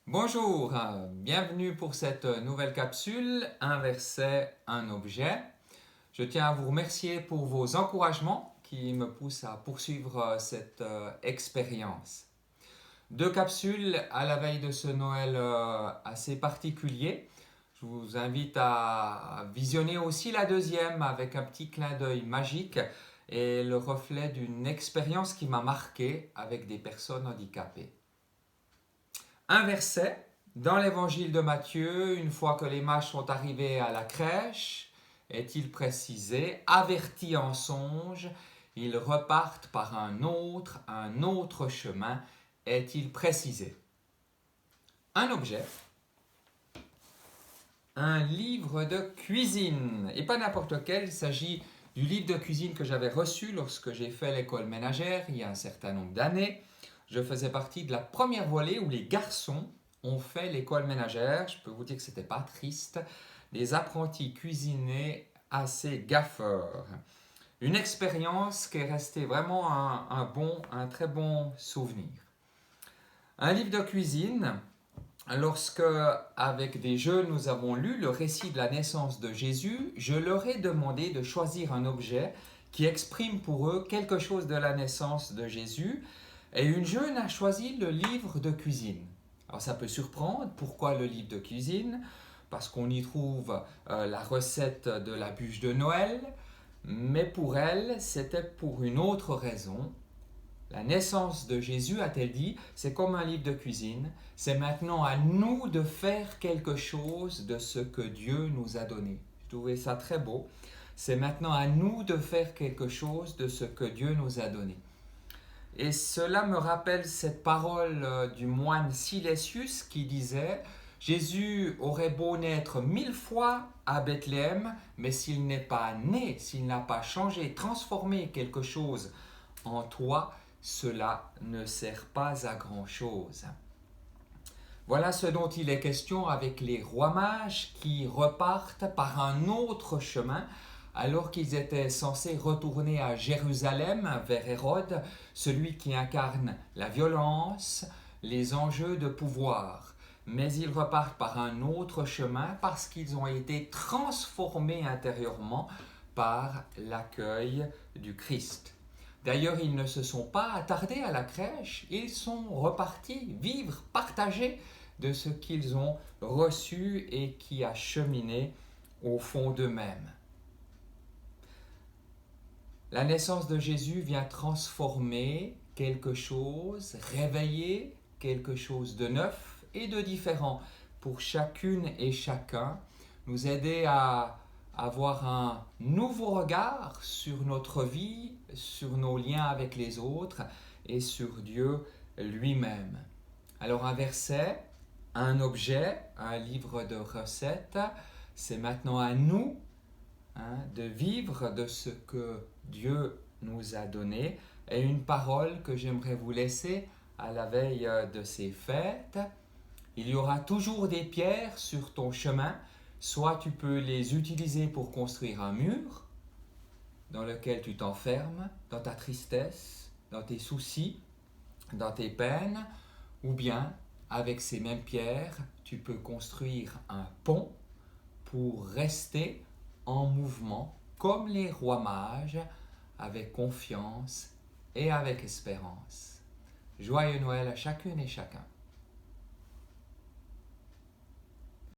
Bonjour, bienvenue pour cette nouvelle capsule, un verset, un objet. Je tiens à vous remercier pour vos encouragements qui me poussent à poursuivre cette expérience. Deux capsules à la veille de ce Noël assez particulier. Je vous invite à visionner aussi la deuxième avec un petit clin d'œil magique et le reflet d'une expérience qui m'a marqué avec des personnes handicapées. Un verset dans l'évangile de Matthieu, une fois que les mages sont arrivés à la crèche, est-il précisé, avertis en songe, ils repartent par un autre chemin, est-il précisé. Un objet, un livre de cuisine, et pas n'importe quel, il s'agit du livre de cuisine que j'avais reçu lorsque j'ai fait l'école ménagère il y a un certain nombre d'années. Je faisais partie de la première volée où les garçons ont fait l'école ménagère. Je peux vous dire que ce n'était pas triste. Des apprentis cuisiniers assez gaffeurs. Une expérience qui est restée vraiment un très bon souvenir. Un livre de cuisine, lorsque, avec des jeunes, nous avons lu le récit de la naissance de Jésus, je leur ai demandé de choisir un objet qui exprime pour eux quelque chose de la naissance de Jésus. Et une jeune a choisi le livre de cuisine. Alors ça peut surprendre, pourquoi le livre de cuisine? Parce qu'on y trouve la recette de la bûche de Noël, mais pour elle, c'était pour une autre raison. La naissance de Jésus, a-t-elle dit, c'est comme un livre de cuisine, c'est maintenant à nous de faire quelque chose de ce que Dieu nous a donné. Je trouvais ça très beau. C'est maintenant à nous de faire quelque chose de ce que Dieu nous a donné. Et cela me rappelle cette parole du moine Silesius qui disait « Jésus aurait beau naître 1000 fois à Bethléem, mais s'il n'est pas né, s'il n'a pas changé, transformé quelque chose en toi, cela ne sert pas à grand-chose. » Voilà ce dont il est question avec les rois mages qui repartent par un autre chemin alors qu'ils étaient censés retourner à Jérusalem vers Hérode, celui qui incarne la violence, les enjeux de pouvoir. Mais ils repartent par un autre chemin parce qu'ils ont été transformés intérieurement par l'accueil du Christ. D'ailleurs, ils ne se sont pas attardés à la crèche, ils sont repartis vivre, partager de ce qu'ils ont reçu et qui a cheminé au fond d'eux-mêmes. La naissance de Jésus vient transformer quelque chose, réveiller quelque chose de neuf et de différent pour chacune et chacun, nous aider à avoir un nouveau regard sur notre vie, sur nos liens avec les autres et sur Dieu lui-même. Alors un verset, un objet, un livre de recettes, c'est maintenant à nous de vivre de ce que Dieu nous a donné. Et une parole que j'aimerais vous laisser à la veille de ces fêtes. Il y aura toujours des pierres sur ton chemin. Soit tu peux les utiliser pour construire un mur dans lequel tu t'enfermes, dans ta tristesse, dans tes soucis, dans tes peines, ou bien avec ces mêmes pierres, tu peux construire un pont pour rester en mouvement comme les rois mages, avec confiance et avec espérance. Joyeux Noël à chacune et chacun.